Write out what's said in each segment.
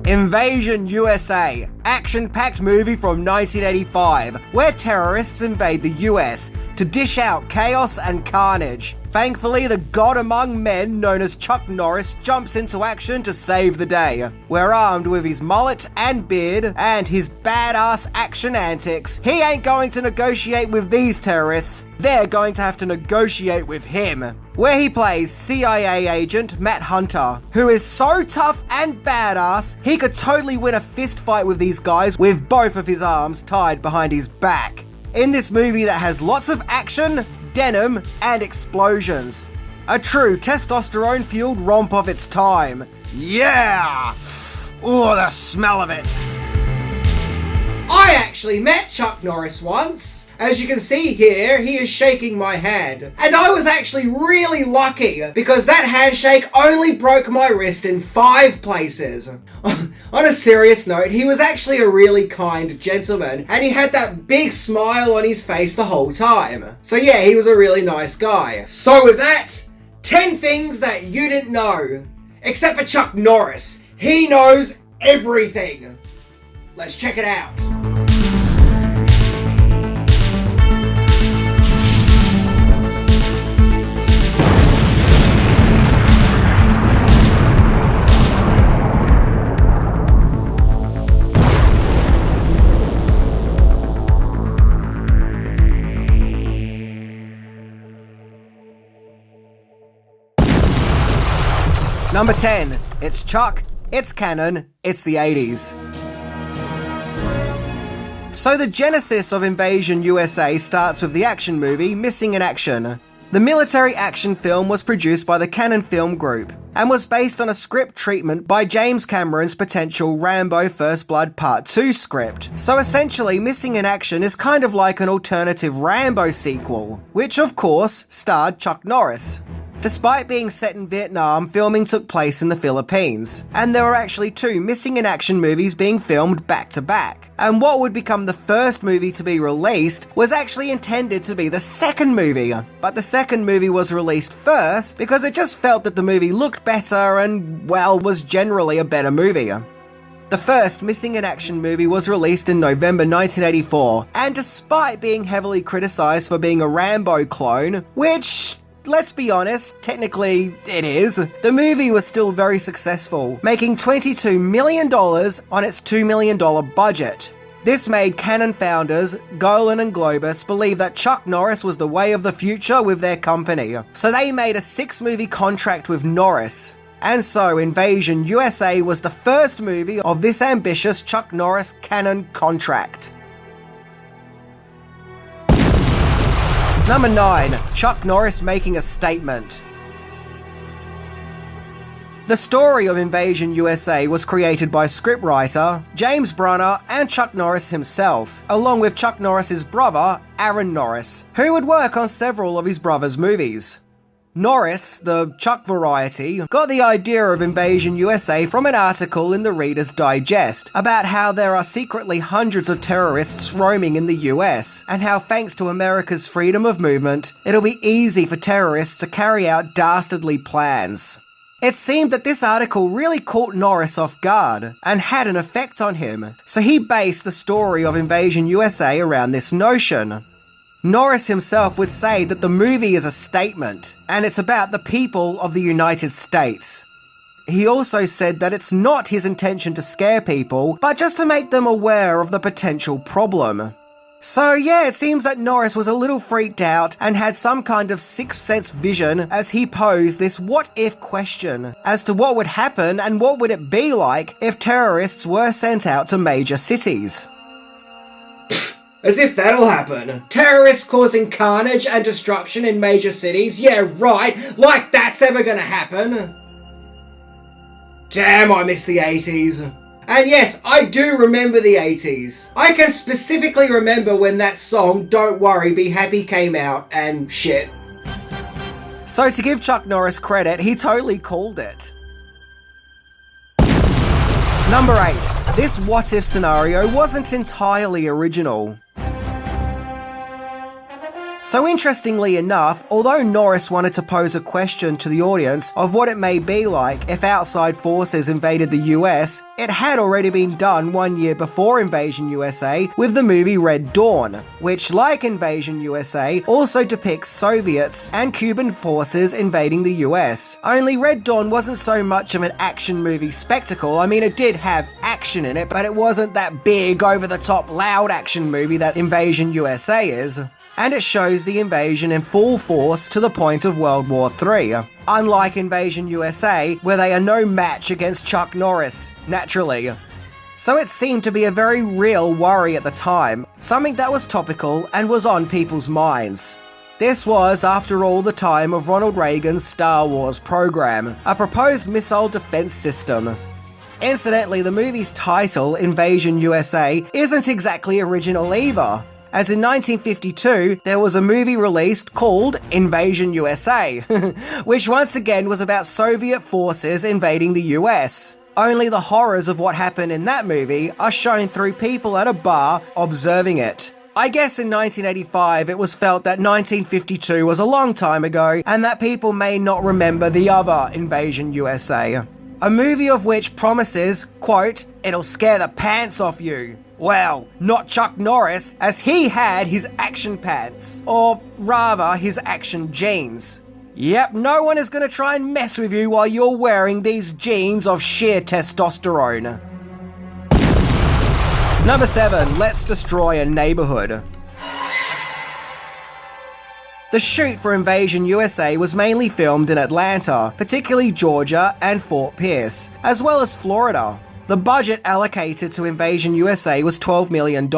Invasion USA, action-packed movie from 1985, where terrorists invade the US to dish out chaos and carnage. Thankfully, the god among men known as Chuck Norris jumps into action to save the day. Where armed with his mullet and beard and his badass action antics, he ain't going to negotiate with these terrorists, they're going to have to negotiate with him. Where he plays CIA agent Matt Hunter, who is so tough and badass, he could totally win a fist fight with these guys with both of his arms tied behind his back. In this movie that has lots of action, denim, and explosions. A true testosterone-fueled romp of its time. Yeah! Oh, the smell of it. I actually met Chuck Norris once. As you can see here, he is shaking my hand. And I was actually really lucky because that handshake only broke my wrist in 5 places. On a serious note, he was actually a really kind gentleman and he had that big smile on his face the whole time. So yeah, he was a really nice guy. So with that, 10 things that you didn't know. Except for Chuck Norris. He knows everything. Let's check it out. Number 10. It's Chuck, it's canon, it's the 80s. So the genesis of Invasion USA starts with the action movie Missing in Action. The military action film was produced by the Cannon Film Group and was based on a script treatment by James Cameron's potential Rambo First Blood Part 2 script. So essentially, Missing in Action is kind of like an alternative Rambo sequel, which of course starred Chuck Norris. Despite being set in Vietnam, filming took place in the Philippines, and there were actually 2 Missing in Action movies being filmed back to back. And what would become the first movie to be released was actually intended to be the second movie, but the second movie was released first because it just felt that the movie looked better and, well, was generally a better movie. The first Missing in Action movie was released in November 1984, and despite being heavily criticised for being a Rambo clone, which, let's be honest, technically it is, the movie was still very successful, making $22 million on its $2 million budget. This made Cannon founders, Golan and Globus, believe that Chuck Norris was the way of the future with their company. So they made a 6-movie contract with Norris. And so Invasion USA was the first movie of this ambitious Chuck Norris Cannon contract. Number 9. Chuck Norris making a statement. The story of Invasion USA was created by scriptwriter James Brunner and Chuck Norris himself, along with Chuck Norris's brother, Aaron Norris, who would work on several of his brother's movies. Norris, the Chuck variety, got the idea of Invasion USA from an article in the Reader's Digest about how there are secretly hundreds of terrorists roaming in the US, and how thanks to America's freedom of movement, it'll be easy for terrorists to carry out dastardly plans. It seemed that this article really caught Norris off guard and had an effect on him, so he based the story of Invasion USA around this notion. Norris himself would say that the movie is a statement, and it's about the people of the United States. He also said that it's not his intention to scare people, but just to make them aware of the potential problem. So yeah, it seems that Norris was a little freaked out and had some kind of sixth sense vision as he posed this what-if question as to what would happen and what would it be like if terrorists were sent out to major cities. As if that'll happen. Terrorists causing carnage and destruction in major cities? Yeah, right, like that's ever gonna happen. Damn, I miss the 80s. And yes, I do remember the 80s. I can specifically remember when that song, Don't Worry, Be Happy came out and shit. So to give Chuck Norris credit, he totally called it. Number 8. This what-if scenario wasn't entirely original. So interestingly enough, although Norris wanted to pose a question to the audience of what it may be like if outside forces invaded the US, it had already been done 1 year before Invasion USA with the movie Red Dawn, which, like Invasion USA, also depicts Soviets and Cuban forces invading the US. Only Red Dawn wasn't so much of an action movie spectacle. I mean, it did have action in it, but it wasn't that big, over-the-top, loud action movie that Invasion USA is. And it shows the invasion in full force to the point of World War III. Unlike Invasion USA, where they are no match against Chuck Norris, naturally. So it seemed to be a very real worry at the time, something that was topical and was on people's minds. This was, after all, the time of Ronald Reagan's Star Wars program, a proposed missile defense system. Incidentally, the movie's title, Invasion USA, isn't exactly original either, as in 1952, there was a movie released called Invasion USA, which once again was about Soviet forces invading the US. Only the horrors of what happened in that movie are shown through people at a bar observing it. I guess in 1985 it was felt that 1952 was a long time ago and that people may not remember the other Invasion USA. A movie of which promises, quote, "It'll scare the pants off you." Well, not Chuck Norris, as he had his action pants. Or rather, his action jeans. Yep, no one is gonna try and mess with you while you're wearing these jeans of sheer testosterone. Number 7, let's destroy a neighborhood. The shoot for Invasion USA was mainly filmed in Atlanta, particularly Georgia and Fort Pierce, as well as Florida. The budget allocated to Invasion USA was $12 million,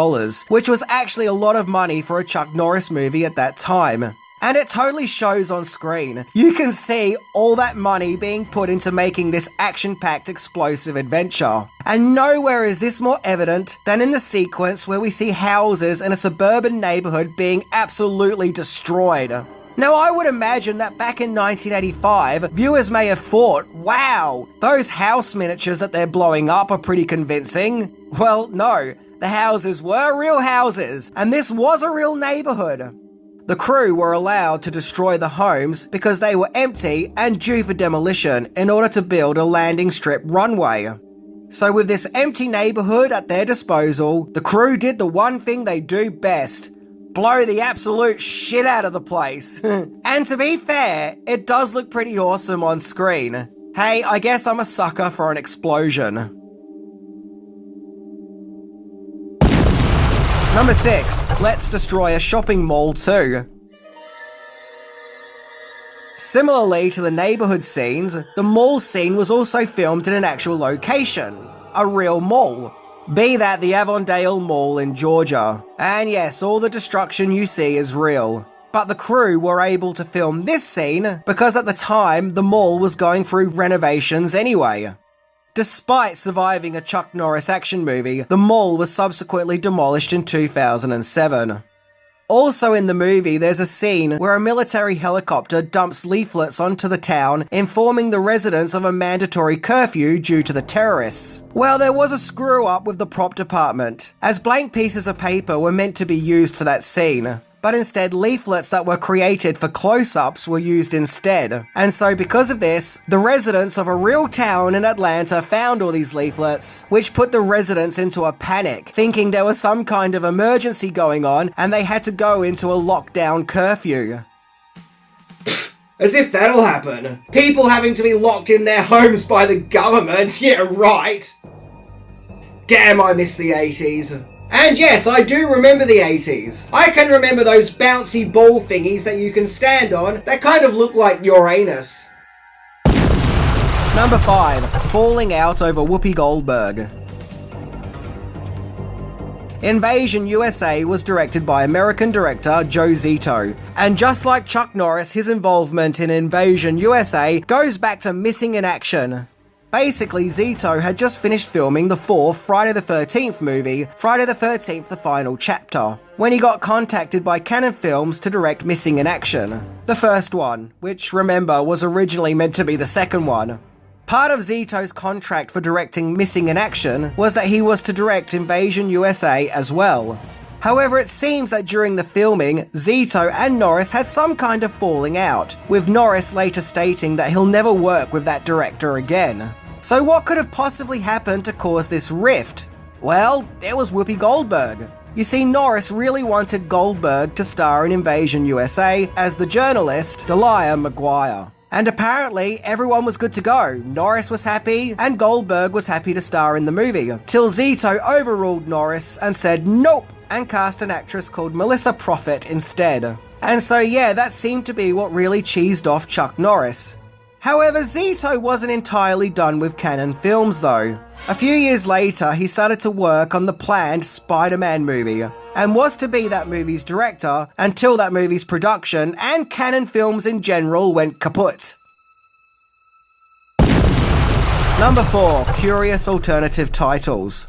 which was actually a lot of money for a Chuck Norris movie at that time. And it totally shows on screen. You can see all that money being put into making this action-packed explosive adventure. And nowhere is this more evident than in the sequence where we see houses in a suburban neighborhood being absolutely destroyed. Now, I would imagine that back in 1985, viewers may have thought, wow, those house miniatures that they're blowing up are pretty convincing. Well, no, the houses were real houses, and this was a real neighborhood. The crew were allowed to destroy the homes because they were empty and due for demolition in order to build a landing strip runway. So with this empty neighborhood at their disposal, the crew did the one thing they do best: blow the absolute shit out of the place. And to be fair, it does look pretty awesome on screen. Hey, I guess I'm a sucker for an explosion. Number 6, let's destroy a shopping mall too. Similarly to the neighborhood scenes, the mall scene was also filmed in an actual location, a real mall. Be that the Avondale Mall in Georgia. And yes, all the destruction you see is real. But the crew were able to film this scene because at the time the mall was going through renovations anyway. Despite surviving a Chuck Norris action movie, the mall was subsequently demolished in 2007. Also in the movie, there's a scene where a military helicopter dumps leaflets onto the town, informing the residents of a mandatory curfew due to the terrorists. Well, there was a screw-up with the prop department, as blank pieces of paper were meant to be used for that scene. But instead, leaflets that were created for close-ups were used instead. And so because of this, the residents of a real town in Atlanta found all these leaflets, which put the residents into a panic, thinking there was some kind of emergency going on and they had to go into a lockdown curfew. As if that'll happen. People having to be locked in their homes by the government, yeah right. Damn, I miss the 80s. And yes, I do remember the 80s. I can remember those bouncy ball thingies that you can stand on that kind of look like Uranus. Number 5, falling out over Whoopi Goldberg. Invasion USA was directed by American director Joe Zito, and just like Chuck Norris, his involvement in Invasion USA goes back to Missing in Action. Basically, Zito had just finished filming the fourth Friday the 13th movie, Friday the 13th: The Final Chapter, when he got contacted by Cannon Films to direct Missing in Action, the first one, which, remember, was originally meant to be the second one. Part of Zito's contract for directing Missing in Action was that he was to direct Invasion USA as well. However, it seems that during the filming, Zito and Norris had some kind of falling out, with Norris later stating that he'll never work with that director again. So what could have possibly happened to cause this rift? Well, it was Whoopi Goldberg. You see, Norris really wanted Goldberg to star in Invasion USA as the journalist Delia Maguire. And apparently, everyone was good to go. Norris was happy, and Goldberg was happy to star in the movie, till Zito overruled Norris and said nope, and cast an actress called Melissa Prophet instead. And so yeah, that seemed to be what really cheesed off Chuck Norris. However, Zito wasn't entirely done with Cannon Films though. A few years later, he started to work on the planned Spider-Man movie, and was to be that movie's director until that movie's production and Cannon Films in general went kaput. Number 4. Curious alternative titles.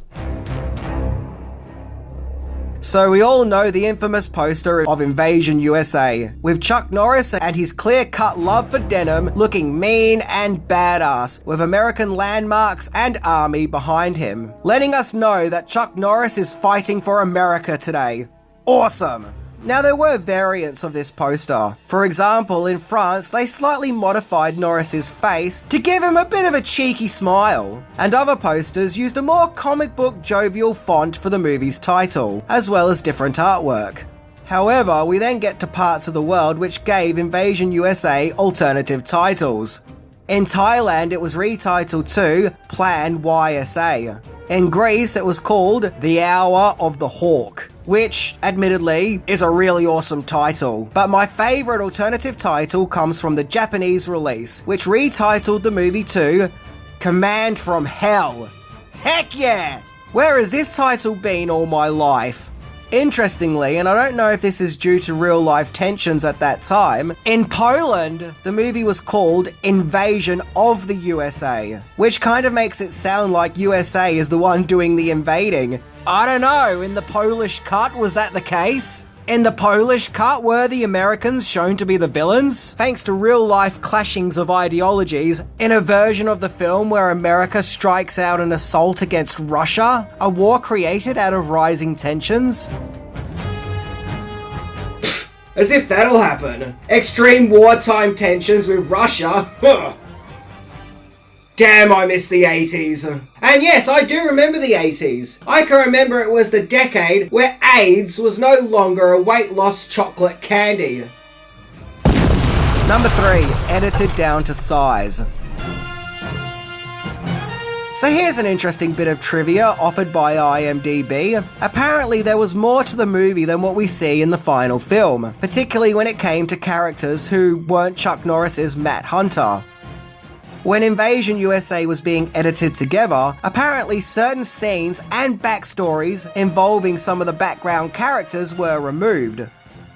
So we all know the infamous poster of Invasion USA, with Chuck Norris and his clear-cut love for denim looking mean and badass, with American landmarks and army behind him, letting us know that Chuck Norris is fighting for America today. Awesome! Now, there were variants of this poster. For example, in France, they slightly modified Norris's face to give him a bit of a cheeky smile, and other posters used a more comic book jovial font for the movie's title, as well as different artwork. However, we then get to parts of the world which gave Invasion USA alternative titles. In Thailand, it was retitled to Plan YSA. In Greece, it was called The Hour of the Hawk, which, admittedly, is a really awesome title. But my favourite alternative title comes from the Japanese release, which retitled the movie to Command from Hell. Heck yeah! Where has this title been all my life? Interestingly, and I don't know if this is due to real life tensions at that time, in Poland, the movie was called Invasion of the USA, which kind of makes it sound like USA is the one doing the invading. I don't know, in the Polish cut, was that the case? In the Polish cut, were the Americans shown to be the villains? Thanks to real-life clashings of ideologies, in a version of the film where America strikes out an assault against Russia, a war created out of rising tensions. As if that'll happen. Extreme wartime tensions with Russia? Huh. Damn, I miss the 80s. And yes, I do remember the 80s. I can remember it was the decade where AIDS was no longer a weight loss chocolate candy. Number 3. Edited down to size. So here's an interesting bit of trivia offered by IMDb. Apparently there was more to the movie than what we see in the final film, particularly when it came to characters who weren't Chuck Norris's Matt Hunter. When Invasion USA was being edited together, apparently certain scenes and backstories involving some of the background characters were removed.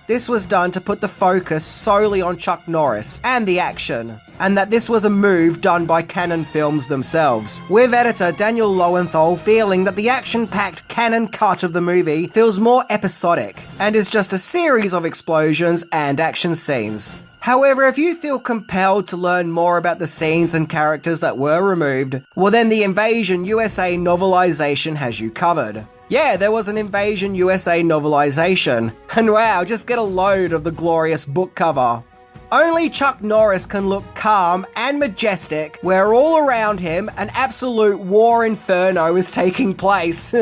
This was done to put the focus solely on Chuck Norris and the action, and that this was a move done by Cannon Films themselves, with editor Daniel Lowenthal feeling that the action-packed Cannon cut of the movie feels more episodic, and is just a series of explosions and action scenes. However, if you feel compelled to learn more about the scenes and characters that were removed, well then the Invasion USA novelization has you covered. Yeah, there was an Invasion USA novelization, and wow, just get a load of the glorious book cover. Only Chuck Norris can look calm and majestic, where all around him an absolute war inferno is taking place.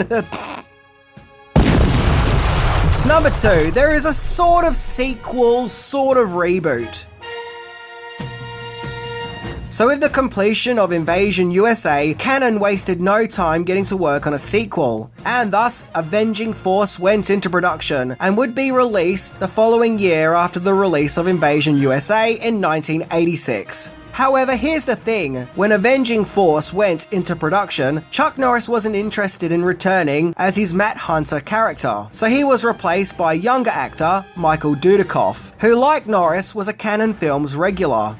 Number 2, there is a sort of sequel, sort of reboot. So with the completion of Invasion USA, Cannon wasted no time getting to work on a sequel, and thus Avenging Force went into production and would be released the following year after the release of Invasion USA in 1986. However, here's the thing, when Avenging Force went into production, Chuck Norris wasn't interested in returning as his Matt Hunter character, so he was replaced by younger actor Michael Dudikoff, who like Norris was a Cannon Films regular.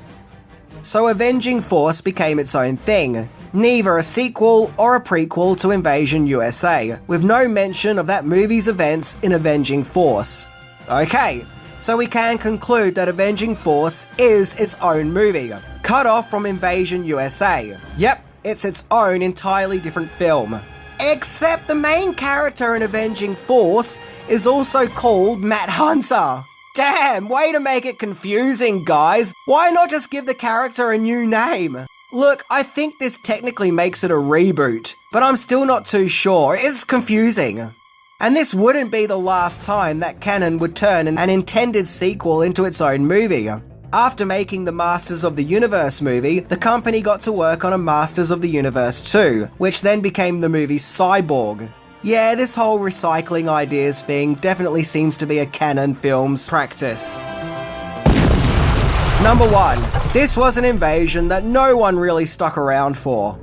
So Avenging Force became its own thing, neither a sequel or a prequel to Invasion USA, with no mention of that movie's events in Avenging Force. Okay, so we can conclude that Avenging Force is its own movie, cut off from Invasion USA. Yep, it's its own entirely different film. Except the main character in Avenging Force is also called Matt Hunter. Damn, way to make it confusing, guys. Why not just give the character a new name? Look, I think this technically makes it a reboot, but I'm still not too sure. It's confusing. And this wouldn't be the last time that canon would turn an intended sequel into its own movie. After making the Masters of the Universe movie, the company got to work on a Masters of the Universe 2, which then became the movie Cyborg. Yeah, this whole recycling ideas thing definitely seems to be a canon film's practice. Number 1. This was an invasion that no one really stuck around for.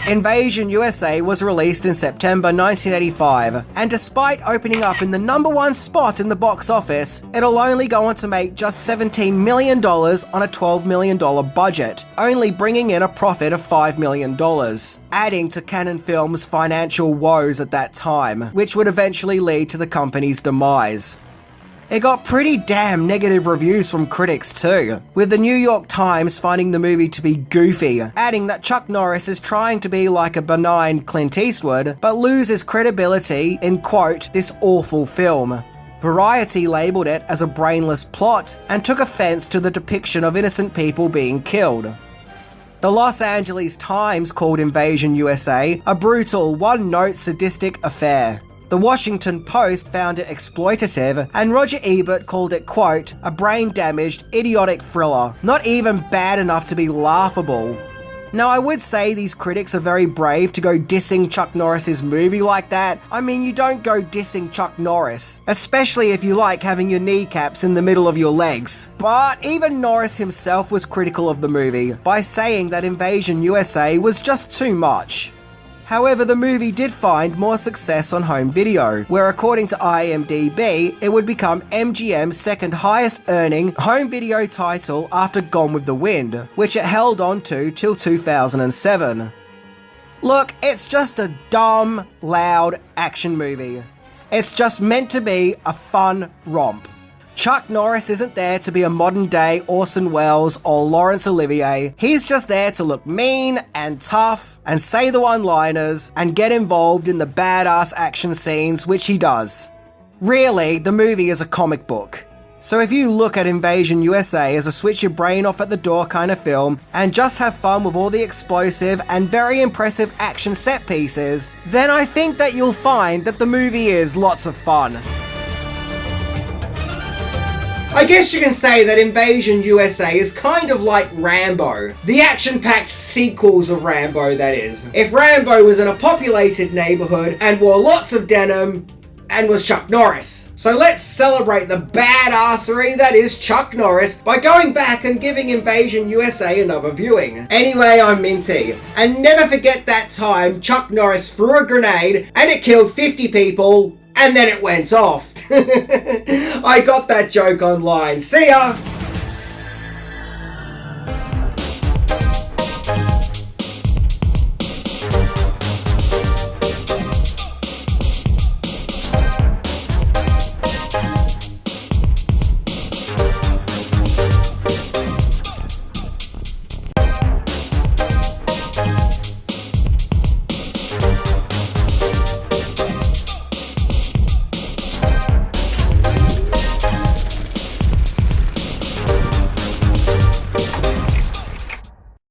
Invasion USA was released in September 1985, and despite opening up in the number 1 spot in the box office, it'll only go on to make just $17 million on a $12 million budget, only bringing in a profit of $5 million, adding to Canon Films' financial woes at that time, which would eventually lead to the company's demise. It got pretty damn negative reviews from critics too, with the New York Times finding the movie to be goofy, adding that Chuck Norris is trying to be like a benign Clint Eastwood, but loses credibility in, quote, this awful film. Variety labelled it as a brainless plot, and took offence to the depiction of innocent people being killed. The Los Angeles Times called Invasion USA a brutal, one-note sadistic affair. The Washington Post found it exploitative, and Roger Ebert called it, quote, a brain-damaged, idiotic thriller, not even bad enough to be laughable. Now, I would say these critics are very brave to go dissing Chuck Norris's movie like that. I mean, you don't go dissing Chuck Norris, especially if you like having your kneecaps in the middle of your legs. But even Norris himself was critical of the movie, by saying that Invasion USA was just too much. However, the movie did find more success on home video, where according to IMDb, it would become MGM's second highest earning home video title after Gone with the Wind, which it held on to till 2007. Look, it's just a dumb, loud action movie. It's just meant to be a fun romp. Chuck Norris isn't there to be a modern-day Orson Welles or Laurence Olivier. He's just there to look mean and tough and say the one-liners and get involved in the badass action scenes, which he does. Really, the movie is a comic book. So if you look at Invasion USA as a switch your brain off at the door kind of film and just have fun with all the explosive and very impressive action set pieces, then I think that you'll find that the movie is lots of fun. I guess you can say that Invasion USA is kind of like Rambo. The action-packed sequels of Rambo, that is. If Rambo was in a populated neighborhood and wore lots of denim and was Chuck Norris. So let's celebrate the badassery that is Chuck Norris by going back and giving Invasion USA another viewing. Anyway, I'm Minty. And never forget that time Chuck Norris threw a grenade and it killed 50 people and then it went off. I got that joke online. See ya!